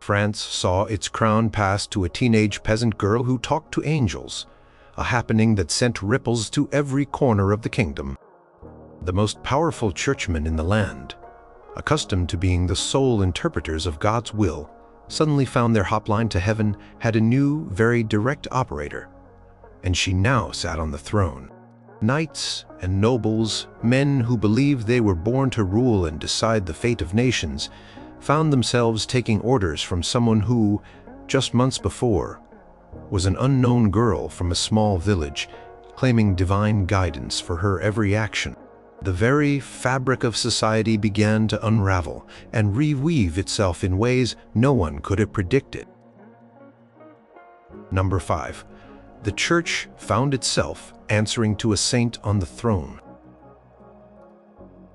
France saw its crown passed to a teenage peasant girl who talked to angels, a happening that sent ripples to every corner of the kingdom. The most powerful churchmen in the land, accustomed to being the sole interpreters of God's will, suddenly found their hotline to heaven had a new, very direct operator, and she now sat on the throne. Knights and nobles, men who believed they were born to rule and decide the fate of nations, found themselves taking orders from someone who, just months before, was an unknown girl from a small village, claiming divine guidance for her every action. The very fabric of society began to unravel and reweave itself in ways no one could have predicted. Number 5. The Church found itself answering to a saint on the throne.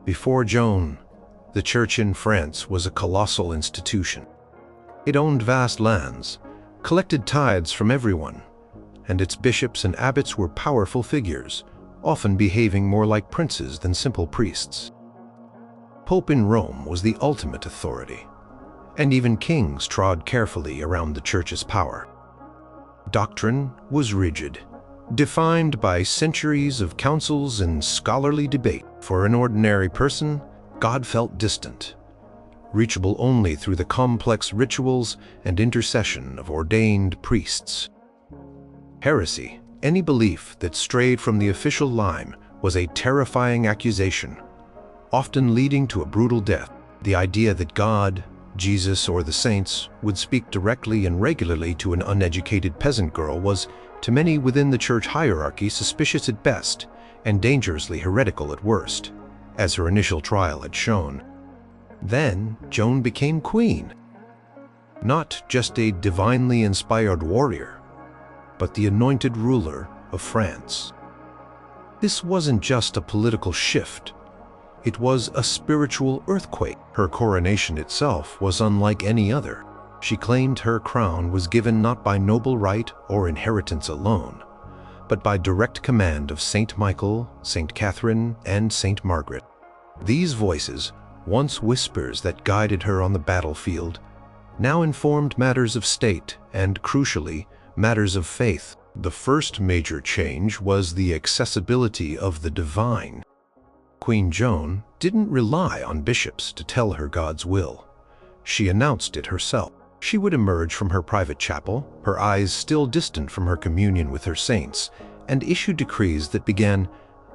Before Joan, the Church in France was a colossal institution. It owned vast lands, collected tithes from everyone, and its bishops and abbots were powerful figures, often behaving more like princes than simple priests. Pope in Rome was the ultimate authority, and even kings trod carefully around the Church's power. Doctrine was rigid, defined by centuries of councils and scholarly debate. For an ordinary person, God felt distant, reachable only through the complex rituals and intercession of ordained priests. Heresy, any belief that strayed from the official line, was a terrifying accusation, often leading to a brutal death. The idea that God, Jesus, or the saints would speak directly and regularly to an uneducated peasant girl was, to many within the church hierarchy, suspicious at best and dangerously heretical at worst, as her initial trial had shown. Then Joan became queen, not just a divinely inspired warrior, but the anointed ruler of France. This wasn't just a political shift. It was a spiritual earthquake. Her coronation itself was unlike any other. She claimed her crown was given not by noble right or inheritance alone, but by direct command of Saint Michael, Saint Catherine, and Saint Margaret. These voices, once whispers that guided her on the battlefield, now informed matters of state and, crucially, matters of faith. The first major change was the accessibility of the divine. Queen Joan didn't rely on bishops to tell her God's will. She announced it herself. She would emerge from her private chapel, her eyes still distant from her communion with her saints, and issue decrees that began,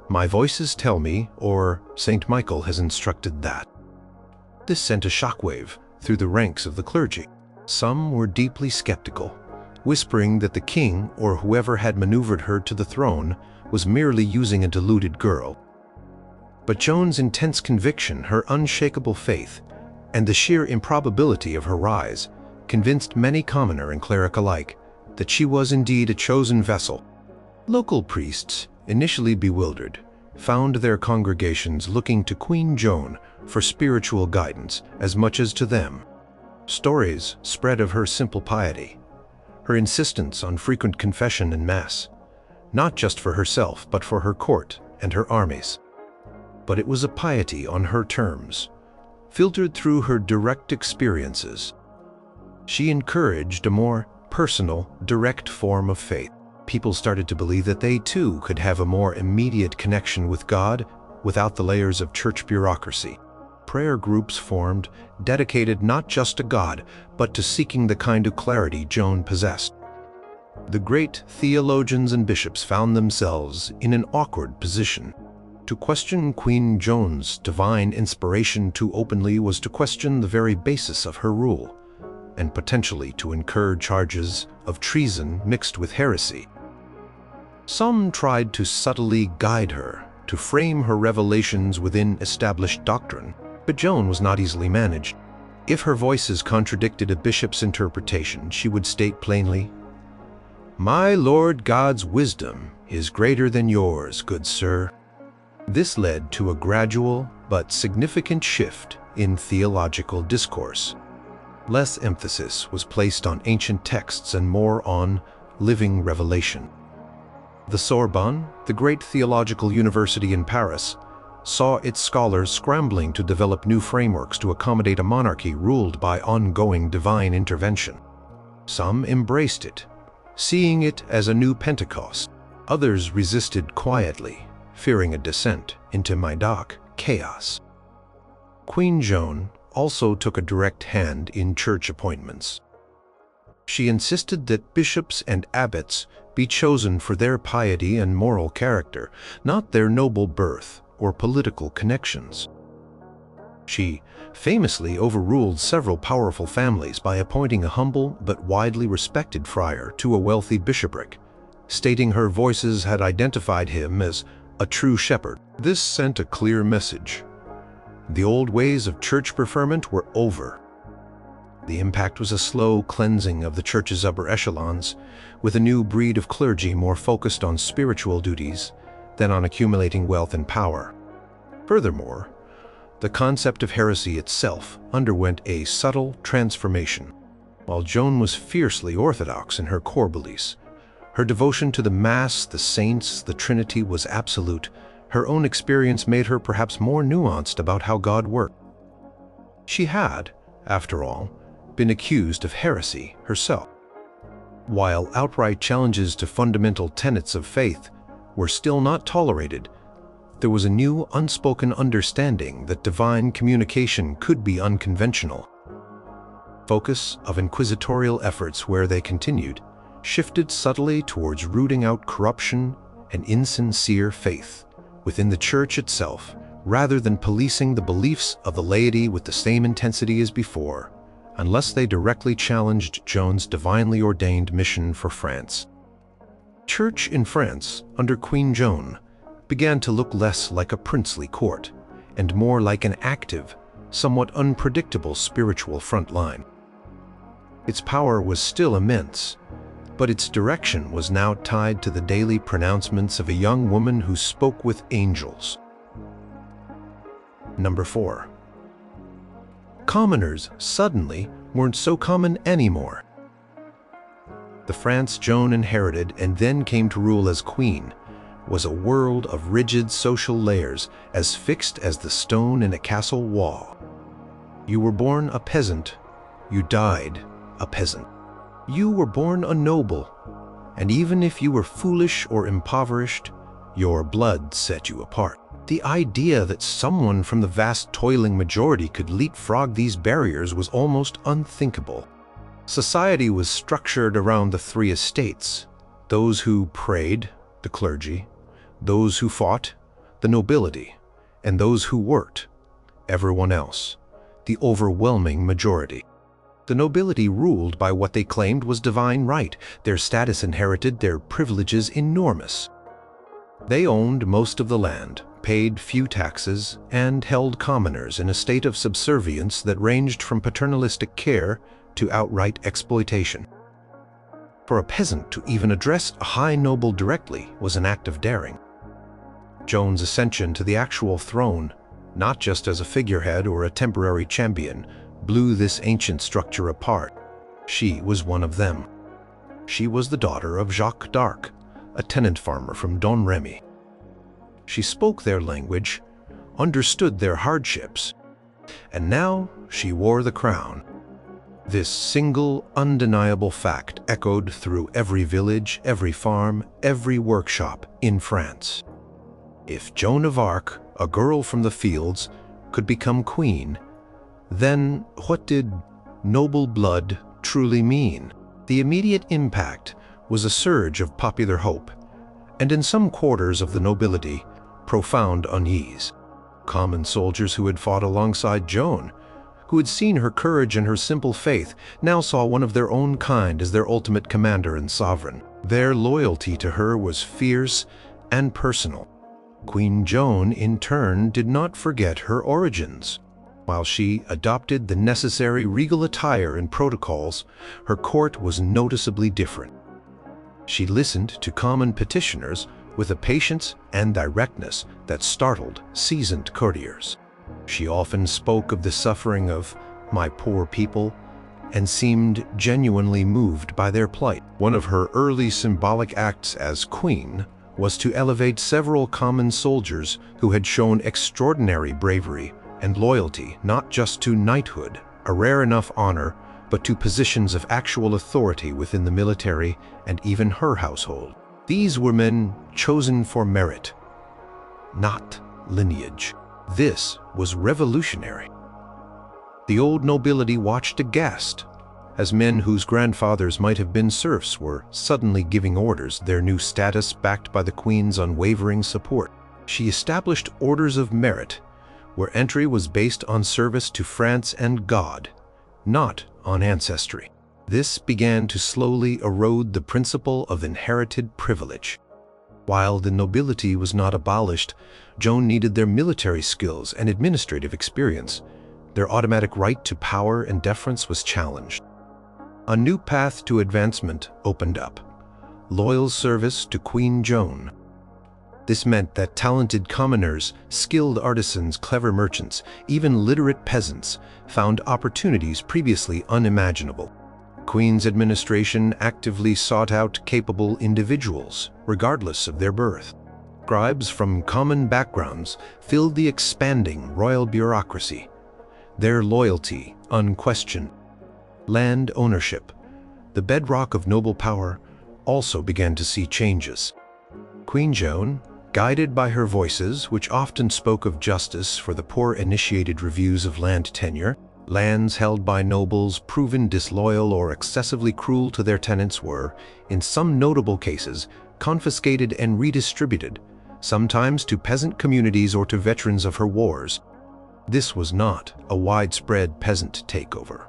"My voices tell me," or "Saint Michael has instructed that." This sent a shockwave through the ranks of the clergy. Some were deeply skeptical, whispering that the king or whoever had maneuvered her to the throne was merely using a deluded girl. But Joan's intense conviction, her unshakable faith, and the sheer improbability of her rise convinced many commoner and cleric alike that she was indeed a chosen vessel. Local priests, initially bewildered, found their congregations looking to Queen Joan for spiritual guidance as much as to them. Stories spread of her simple piety, her insistence on frequent confession and mass, not just for herself but for her court and her armies. But it was a piety on her terms, filtered through her direct experiences. She encouraged a more personal, direct form of faith. People started to believe that they too could have a more immediate connection with God without the layers of church bureaucracy. Prayer groups formed, dedicated not just to God, but to seeking the kind of clarity Joan possessed. The great theologians and bishops found themselves in an awkward position. To question Queen Joan's divine inspiration too openly was to question the very basis of her rule, and potentially to incur charges of treason mixed with heresy. Some tried to subtly guide her, to frame her revelations within established doctrine, but Joan was not easily managed. If her voices contradicted a bishop's interpretation, she would state plainly, "My Lord God's wisdom is greater than yours, good sir." This led to a gradual but significant shift in theological discourse. Less emphasis was placed on ancient texts and more on living revelation. The Sorbonne, the great theological university in Paris, saw its scholars scrambling to develop new frameworks to accommodate a monarchy ruled by ongoing divine intervention. Some embraced it, seeing it as a new Pentecost. Others resisted quietly, fearing a descent into Maidoc chaos. Queen Joan also took a direct hand in church appointments. She insisted that bishops and abbots be chosen for their piety and moral character, not their noble birth or political connections. She famously overruled several powerful families by appointing a humble but widely respected friar to a wealthy bishopric, stating her voices had identified him as a true shepherd. This sent a clear message. The old ways of church preferment were over. The impact was a slow cleansing of the church's upper echelons, with a new breed of clergy more focused on spiritual duties than on accumulating wealth and power. Furthermore, the concept of heresy itself underwent a subtle transformation. While Joan was fiercely orthodox in her core beliefs, her devotion to the Mass, the saints, the Trinity was absolute. Her own experience made her perhaps more nuanced about how God worked. She had, after all, been accused of heresy herself. While outright challenges to fundamental tenets of faith were still not tolerated, there was a new unspoken understanding that divine communication could be unconventional. Focus of inquisitorial efforts, where they continued, shifted subtly towards rooting out corruption and insincere faith within the church itself, rather than policing the beliefs of the laity with the same intensity as before, unless they directly challenged Joan's divinely ordained mission for France. Church in France, under Queen Joan, began to look less like a princely court and more like an active, somewhat unpredictable spiritual front line. Its power was still immense, but its direction was now tied to the daily pronouncements of a young woman who spoke with angels. Number 4. Commoners suddenly weren't so common anymore. The France Joan inherited and then came to rule as queen was a world of rigid social layers, as fixed as the stone in a castle wall. You were born a peasant, you died a peasant. You were born a noble, and even if you were foolish or impoverished, your blood set you apart. The idea that someone from the vast toiling majority could leapfrog these barriers was almost unthinkable. Society was structured around the three estates: those who prayed, the clergy; those who fought, the nobility; and those who worked, everyone else, the overwhelming majority. The nobility ruled by what they claimed was divine right, their status inherited, their privileges enormous. They owned most of the land, paid few taxes, and held commoners in a state of subservience that ranged from paternalistic care to outright exploitation. For a peasant to even address a high noble directly was an act of daring. Joan's ascension to the actual throne, not just as a figurehead or a temporary champion, blew this ancient structure apart. She was one of them. She was the daughter of Jacques d'Arc, a tenant farmer from Domremy. She spoke their language, understood their hardships, and now she wore the crown. This single, undeniable fact echoed through every village, every farm, every workshop in France. If Joan of Arc, a girl from the fields, could become queen, then what did noble blood truly mean? The immediate impact was a surge of popular hope, and in some quarters of the nobility, profound unease. Common soldiers who had fought alongside Joan, who had seen her courage and her simple faith, now saw one of their own kind as their ultimate commander and sovereign. Their loyalty to her was fierce and personal. Queen Joan, in turn, did not forget her origins. While she adopted the necessary regal attire and protocols, her court was noticeably different. She listened to common petitioners with a patience and directness that startled seasoned courtiers. She often spoke of the suffering of "my poor people" and seemed genuinely moved by their plight. One of her early symbolic acts as queen was to elevate several common soldiers who had shown extraordinary bravery and loyalty not just to knighthood, a rare enough honor, but to positions of actual authority within the military and even her household. These were men chosen for merit, not lineage. This was revolutionary. The old nobility watched aghast as men whose grandfathers might have been serfs were suddenly giving orders, their new status backed by the Queen's unwavering support. She established orders of merit, where entry was based on service to France and God, not on ancestry. This began to slowly erode the principle of inherited privilege. While the nobility was not abolished, Joan needed their military skills and administrative experience. Their automatic right to power and deference was challenged. A new path to advancement opened up: loyal service to Queen Joan. This meant that talented commoners, skilled artisans, clever merchants, even literate peasants found opportunities previously unimaginable. Queen's administration actively sought out capable individuals, regardless of their birth. Scribes from common backgrounds filled the expanding royal bureaucracy, their loyalty unquestioned. Land ownership, the bedrock of noble power, also began to see changes. Queen Joan, guided by her voices, which often spoke of justice for the poor, initiated reviews of land tenure. Lands held by nobles proven disloyal or excessively cruel to their tenants were, in some notable cases, confiscated and redistributed, sometimes to peasant communities or to veterans of her wars. This was not a widespread peasant takeover,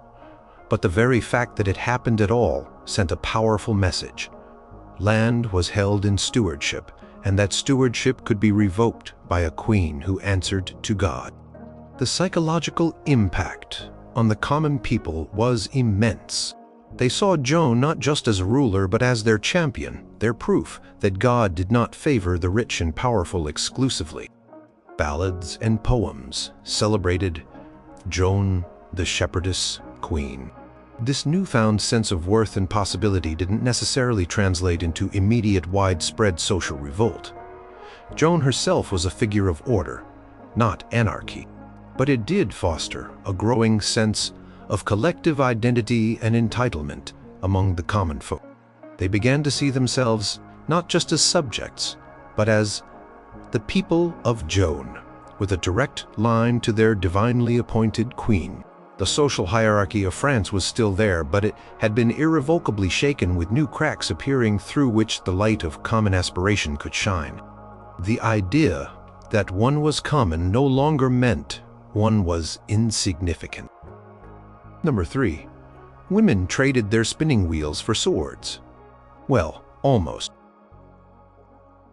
but the very fact that it happened at all sent a powerful message. Land was held in stewardship, and that stewardship could be revoked by a queen who answered to God. The psychological impact on the common people was immense. They saw Joan not just as a ruler, but as their champion, their proof that God did not favor the rich and powerful exclusively. Ballads and poems celebrated Joan, the shepherdess queen. This newfound sense of worth and possibility didn't necessarily translate into immediate widespread social revolt. Joan herself was a figure of order, not anarchy, but it did foster a growing sense of collective identity and entitlement among the common folk. They began to see themselves not just as subjects, but as the people of Joan, with a direct line to their divinely appointed queen. The social hierarchy of France was still there, but it had been irrevocably shaken, with new cracks appearing through which the light of common aspiration could shine. The idea that one was common no longer meant one was insignificant. Number 3. Women traded their spinning wheels for swords. Well, almost.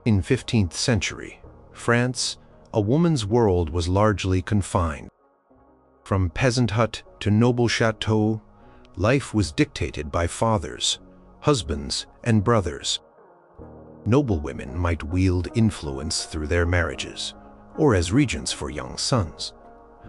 In 15th century France, a woman's world was largely confined. From peasant hut to noble chateau, life was dictated by fathers, husbands, and brothers. Noble women might wield influence through their marriages, or as regents for young sons.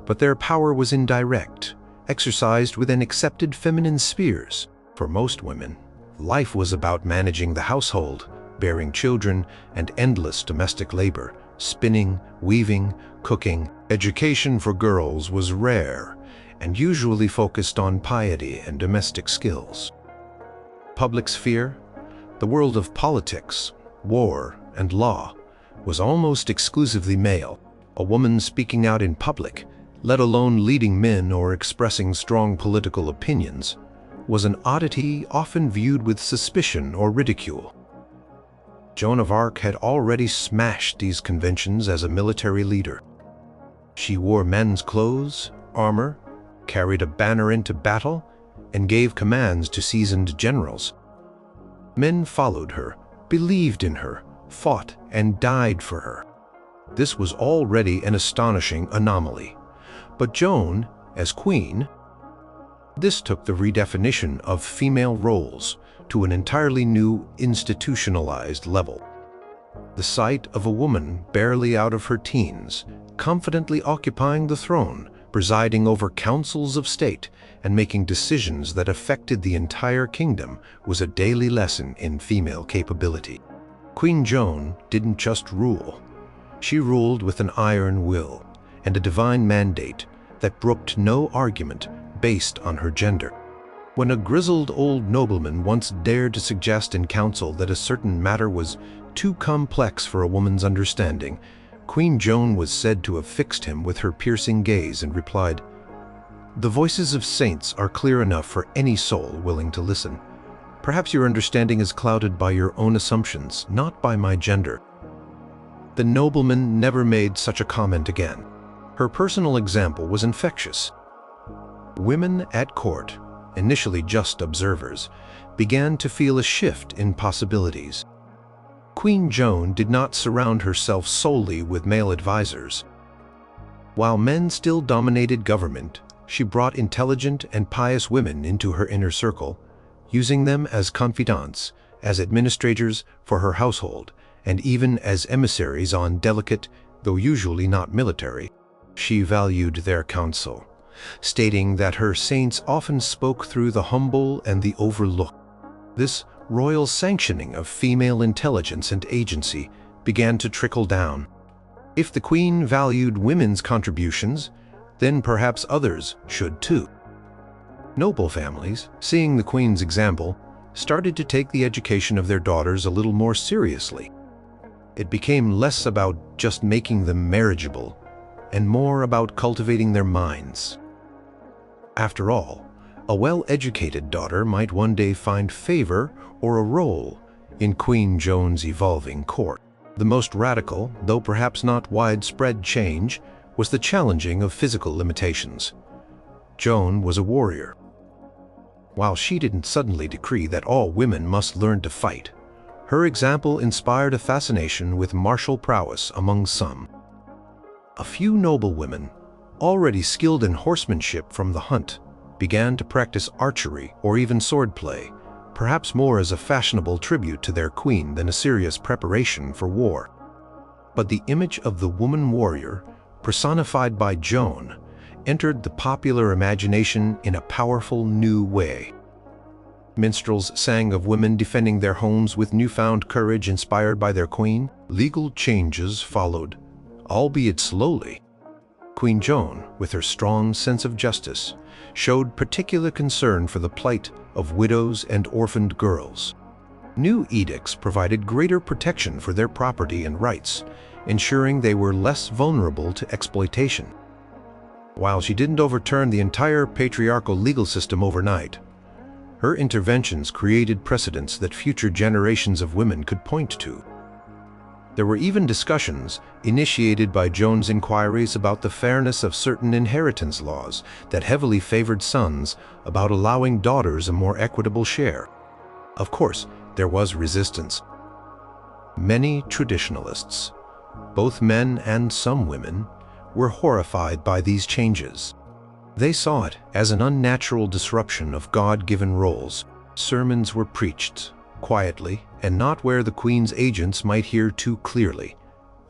But their power was indirect, exercised within accepted feminine spheres. For most women, life was about managing the household, bearing children, and endless domestic labor. Spinning, weaving, cooking. Education for girls was rare and usually focused on piety and domestic skills. Public sphere, the world of politics, war, and law, was almost exclusively male. A woman speaking out in public, let alone leading men or expressing strong political opinions, was an oddity often viewed with suspicion or ridicule. Joan of Arc had already smashed these conventions as a military leader. She wore men's clothes, armor, carried a banner into battle, and gave commands to seasoned generals. Men followed her, believed in her, fought and died for her. This was already an astonishing anomaly. But Joan, as queen, this took the redefinition of female roles to an entirely new institutionalized level. The sight of a woman barely out of her teens, confidently occupying the throne, presiding over councils of state, and making decisions that affected the entire kingdom was a daily lesson in female capability. Queen Joan didn't just rule. She ruled with an iron will and a divine mandate that brooked no argument based on her gender. When a grizzled old nobleman once dared to suggest in council that a certain matter was too complex for a woman's understanding, Queen Joan was said to have fixed him with her piercing gaze and replied, "The voices of saints are clear enough for any soul willing to listen. Perhaps your understanding is clouded by your own assumptions, not by my gender." The nobleman never made such a comment again. Her personal example was infectious. Women at court, initially just observers, began to feel a shift in possibilities. Queen Joan did not surround herself solely with male advisors. While men still dominated government, she brought intelligent and pious women into her inner circle, using them as confidants, as administrators for her household, and even as emissaries on delicate, though usually not military. She valued their counsel, stating that her saints often spoke through the humble and the overlooked. This royal sanctioning of female intelligence and agency began to trickle down. If the queen valued women's contributions, then perhaps others should too. Noble families, seeing the queen's example, started to take the education of their daughters a little more seriously. It became less about just making them marriageable and more about cultivating their minds. After all, a well-educated daughter might one day find favor or a role in Queen Joan's evolving court. The most radical, though perhaps not widespread change, was the challenging of physical limitations. Joan was a warrior. While she didn't suddenly decree that all women must learn to fight, her example inspired a fascination with martial prowess among some. A few noble women, already skilled in horsemanship from the hunt, began to practice archery or even swordplay, perhaps more as a fashionable tribute to their queen than a serious preparation for war. But the image of the woman warrior, personified by Joan, entered the popular imagination in a powerful new way. Minstrels sang of women defending their homes with newfound courage inspired by their queen. Legal changes followed, albeit slowly. Queen Joan, with her strong sense of justice, showed particular concern for the plight of widows and orphaned girls. New edicts provided greater protection for their property and rights, ensuring they were less vulnerable to exploitation. While she didn't overturn the entire patriarchal legal system overnight, her interventions created precedents that future generations of women could point to. There were even discussions initiated by Joan's inquiries about the fairness of certain inheritance laws that heavily favored sons, about allowing daughters a more equitable share. Of course, there was resistance. Many traditionalists, both men and some women, were horrified by these changes. They saw it as an unnatural disruption of God-given roles. Sermons were preached, quietly and not where the Queen's agents might hear too clearly,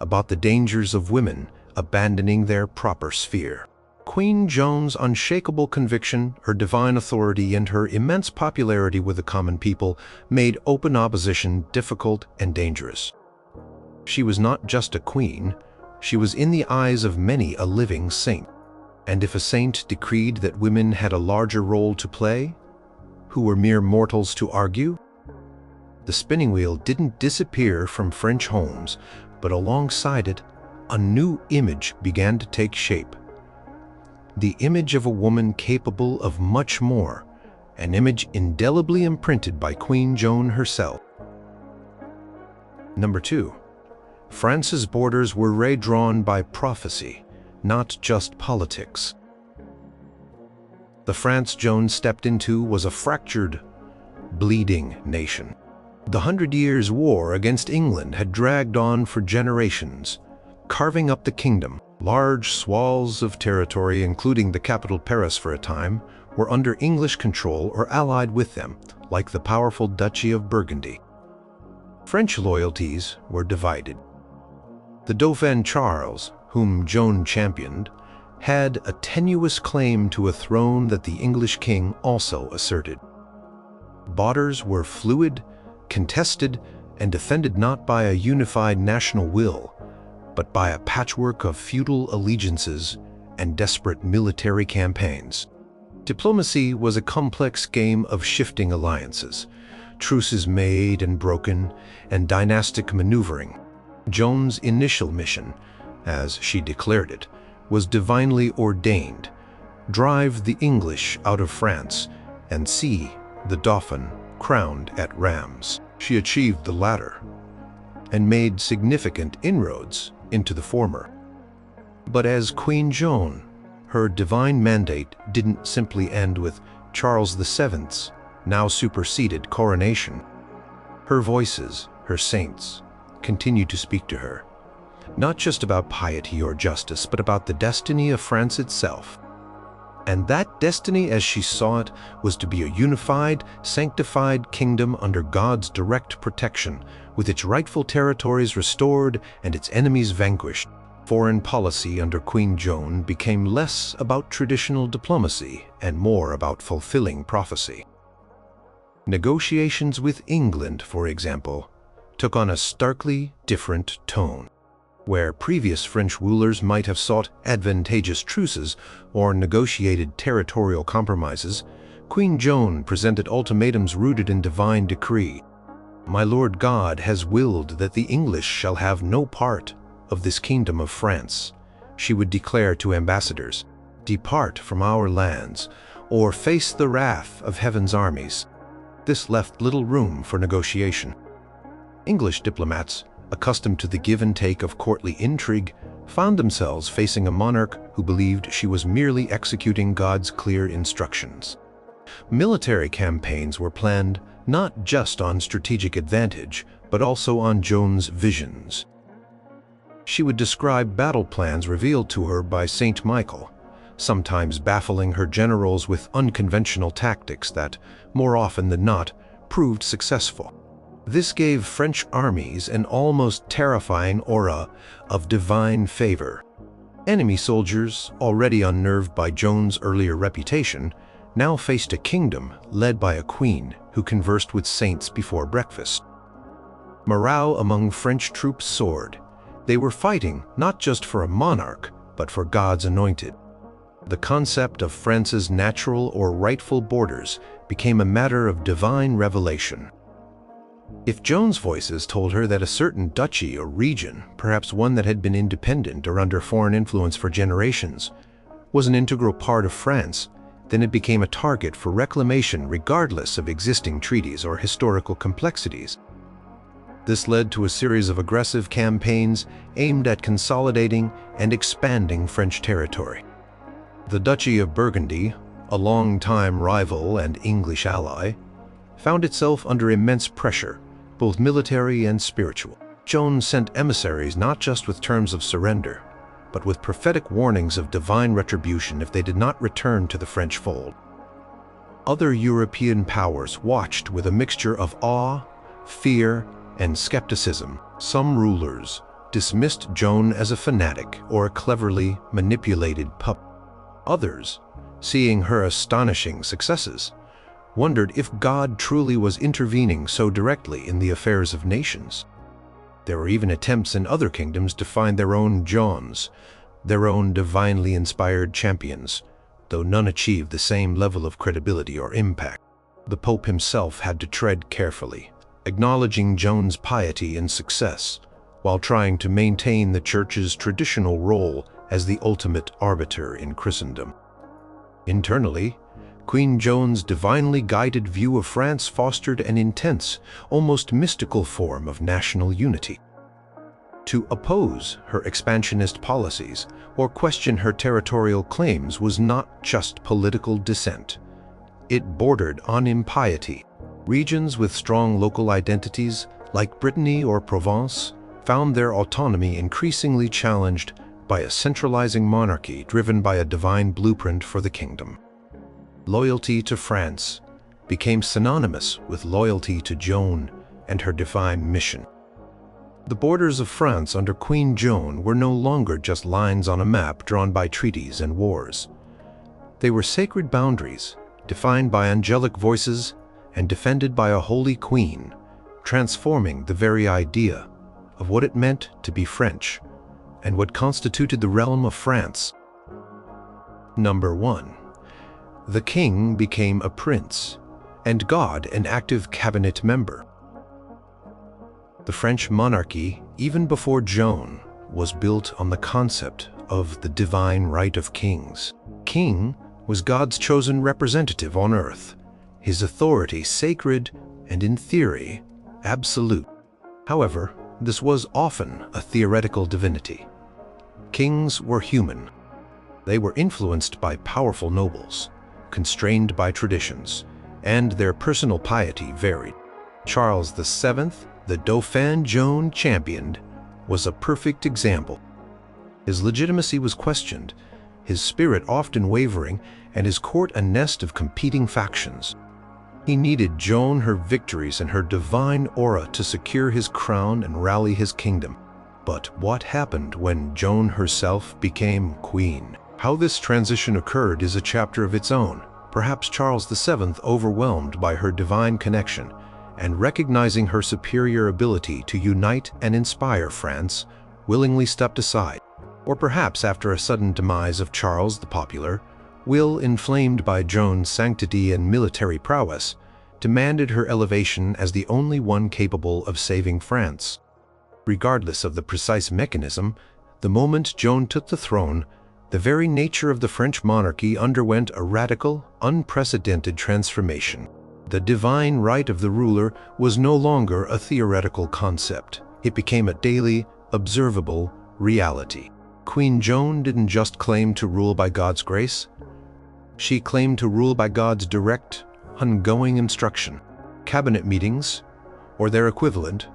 about the dangers of women abandoning their proper sphere. Queen Joan's unshakable conviction, her divine authority, and her immense popularity with the common people made open opposition difficult and dangerous. She was not just a queen, she was in the eyes of many a living saint. And if a saint decreed that women had a larger role to play, who were mere mortals to argue? The spinning wheel didn't disappear from French homes, but alongside it, a new image began to take shape. The image of a woman capable of much more, an image indelibly imprinted by Queen Joan herself. Number 2. France's borders were redrawn by prophecy, not just politics. The France Joan stepped into was a fractured, bleeding nation. The 100 Years' War against England had dragged on for generations, carving up the kingdom. Large swaths of territory, including the capital Paris for a time, were under English control or allied with them, like the powerful Duchy of Burgundy. French loyalties were divided. The Dauphin Charles, whom Joan championed, had a tenuous claim to a throne that the English king also asserted. Borders were fluid, contested, and defended not by a unified national will, but by a patchwork of feudal allegiances and desperate military campaigns. Diplomacy was a complex game of shifting alliances, truces made and broken, and dynastic maneuvering. Joan's initial mission, as she declared it, was divinely ordained: drive the English out of France and see the Dauphin crowned at Rheims. She achieved the latter and made significant inroads into the former. But as Queen Joan, her divine mandate didn't simply end with Charles VII's now superseded coronation. Her voices, her saints, continued to speak to her, not just about piety or justice, but about the destiny of France itself. And that destiny, as she saw it, was to be a unified, sanctified kingdom under God's direct protection, with its rightful territories restored and its enemies vanquished. Foreign policy under Queen Joan became less about traditional diplomacy and more about fulfilling prophecy. Negotiations with England, for example, took on a starkly different tone. Where previous French rulers might have sought advantageous truces or negotiated territorial compromises, Queen Joan presented ultimatums rooted in divine decree. "My Lord God has willed that the English shall have no part of this kingdom of France," she would declare to ambassadors. "Depart from our lands, or face the wrath of heaven's armies." This left little room for negotiation. English diplomats, accustomed to the give and take of courtly intrigue, found themselves facing a monarch who believed she was merely executing God's clear instructions. Military campaigns were planned not just on strategic advantage, but also on Joan's visions. She would describe battle plans revealed to her by Saint Michael, sometimes baffling her generals with unconventional tactics that, more often than not, proved successful. This gave French armies an almost terrifying aura of divine favor. Enemy soldiers, already unnerved by Joan's earlier reputation, now faced a kingdom led by a queen who conversed with saints before breakfast. Morale among French troops soared. They were fighting not just for a monarch, but for God's anointed. The concept of France's natural or rightful borders became a matter of divine revelation. If Joan's voices told her that a certain duchy or region, perhaps one that had been independent or under foreign influence for generations, was an integral part of France, then it became a target for reclamation regardless of existing treaties or historical complexities. This led to a series of aggressive campaigns aimed at consolidating and expanding French territory. The Duchy of Burgundy, a long-time rival and English ally, found itself under immense pressure, both military and spiritual. Joan sent emissaries not just with terms of surrender, but with prophetic warnings of divine retribution if they did not return to the French fold. Other European powers watched with a mixture of awe, fear, and skepticism. Some rulers dismissed Joan as a fanatic or a cleverly manipulated puppet. Others, seeing her astonishing successes, wondered if God truly was intervening so directly in the affairs of nations. There were even attempts in other kingdoms to find their own Joans, their own divinely inspired champions, though none achieved the same level of credibility or impact. The Pope himself had to tread carefully, acknowledging Joan's piety and success, while trying to maintain the Church's traditional role as the ultimate arbiter in Christendom. Internally, Queen Joan's divinely guided view of France fostered an intense, almost mystical form of national unity. To oppose her expansionist policies or question her territorial claims was not just political dissent. It bordered on impiety. Regions with strong local identities, like Brittany or Provence, found their autonomy increasingly challenged by a centralizing monarchy driven by a divine blueprint for the kingdom. Loyalty to France became synonymous with loyalty to Joan and her divine mission. The borders of France under Queen Joan were no longer just lines on a map drawn by treaties and wars. They were sacred boundaries, defined by angelic voices and defended by a holy queen, transforming the very idea of what it meant to be French and what constituted the realm of France. Number 1. The king became a prince, and God an active cabinet member. The French monarchy, even before Joan, was built on the concept of the divine right of kings. King was God's chosen representative on earth, his authority sacred and, in theory, absolute. However, this was often a theoretical divinity. Kings were human. They were influenced by powerful nobles, constrained by traditions, and their personal piety varied. Charles VII, the Dauphin Joan championed, was a perfect example. His legitimacy was questioned, his spirit often wavering, and his court a nest of competing factions. He needed Joan, her victories, and her divine aura to secure his crown and rally his kingdom. But what happened when Joan herself became queen? How this transition occurred is a chapter of its own. Perhaps Charles VII, overwhelmed by her divine connection and recognizing her superior ability to unite and inspire France, willingly stepped aside. Or perhaps after a sudden demise of Charles the Popular, Will, inflamed by Joan's sanctity and military prowess, demanded her elevation as the only one capable of saving France. Regardless of the precise mechanism, the moment Joan took the throne, the very nature of the French monarchy underwent a radical, unprecedented transformation. The divine right of the ruler was no longer a theoretical concept. It became a daily, observable reality. Queen Joan didn't just claim to rule by God's grace. She claimed to rule by God's direct, ongoing instruction. Cabinet meetings, or their equivalent,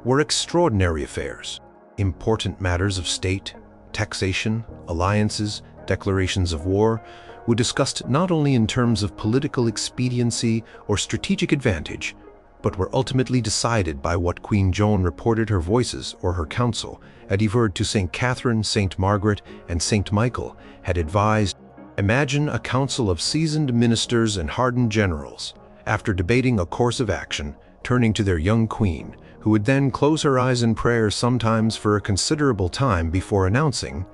were extraordinary affairs. Important matters of state, taxation, alliances, declarations of war, were discussed not only in terms of political expediency or strategic advantage, but were ultimately decided by what Queen Joan reported her voices or her council, adjured to St. Catherine, St. Margaret, and St. Michael, had advised. Imagine a council of seasoned ministers and hardened generals, after debating a course of action, turning to their young queen, who would then close her eyes in prayer sometimes for a considerable time before announcing,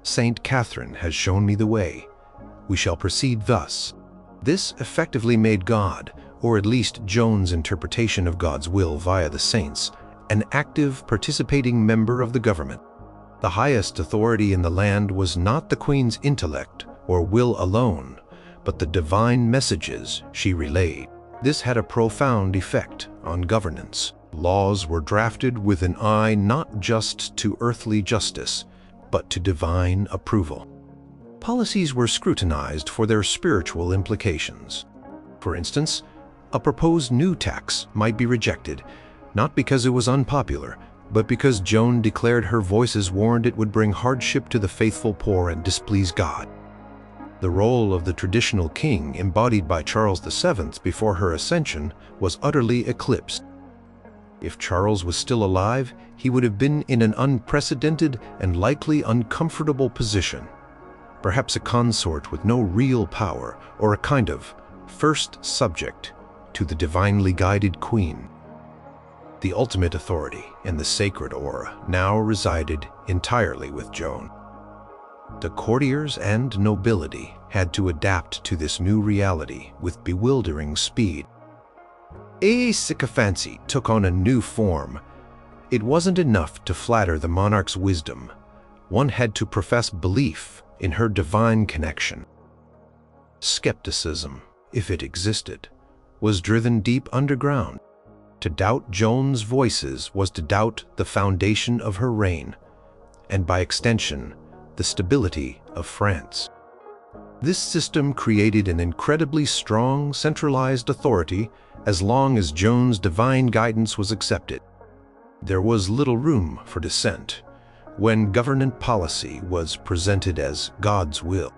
"St. Catherine has shown me the way. We shall proceed thus." This effectively made God, or at least Joan's interpretation of God's will via the saints, an active, participating member of the government. The highest authority in the land was not the queen's intellect or will alone, but the divine messages she relayed. This had a profound effect on governance. Laws were drafted with an eye not just to earthly justice, but to divine approval. Policies were scrutinized for their spiritual implications. For instance, a proposed new tax might be rejected, not because it was unpopular, but because Joan declared her voices warned it would bring hardship to the faithful poor and displease God. The role of the traditional king embodied by Charles VII before her ascension was utterly eclipsed. If Charles was still alive, he would have been in an unprecedented and likely uncomfortable position, perhaps a consort with no real power or a kind of first subject to the divinely guided queen. The ultimate authority and the sacred aura now resided entirely with Joan. The courtiers and nobility had to adapt to this new reality with bewildering speed. A sycophancy took on a new form. It wasn't enough to flatter the monarch's wisdom. One had to profess belief in her divine connection. Skepticism, if it existed, was driven deep underground. To doubt Joan's voices was to doubt the foundation of her reign, and by extension, the stability of France. This system created an incredibly strong, centralized authority as long as Joan's divine guidance was accepted. There was little room for dissent when government policy was presented as God's will.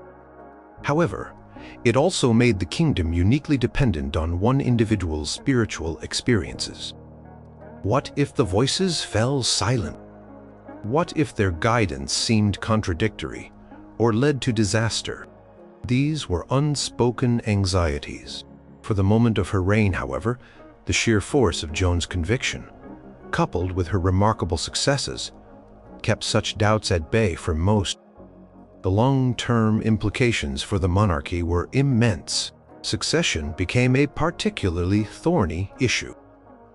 However, it also made the kingdom uniquely dependent on one individual's spiritual experiences. What if the voices fell silent? What if their guidance seemed contradictory or led to disaster? These were unspoken anxieties. For the moment of her reign, however, The sheer force of Joan's conviction, coupled with her remarkable successes, kept such doubts at bay for most. The long-term implications for the monarchy were immense. Succession became a particularly thorny issue.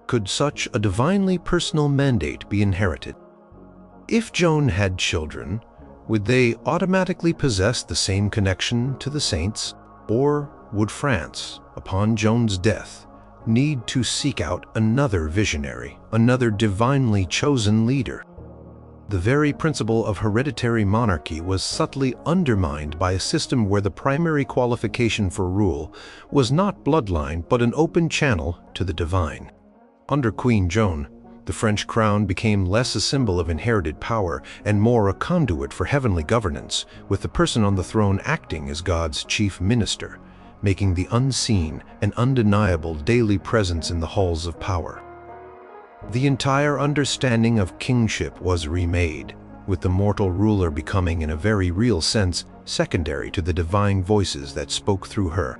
Could such a divinely personal mandate be inherited? If Joan had children, would they automatically possess the same connection to the saints? Or would France, upon Joan's death, need to seek out another visionary, another divinely chosen leader? The very principle of hereditary monarchy was subtly undermined by a system where the primary qualification for rule was not bloodline but an open channel to the divine. Under Queen Joan, the French crown became less a symbol of inherited power and more a conduit for heavenly governance, with the person on the throne acting as God's chief minister, making the unseen and undeniable daily presence in the halls of power. The entire understanding of kingship was remade, with the mortal ruler becoming in a very real sense secondary to the divine voices that spoke through her.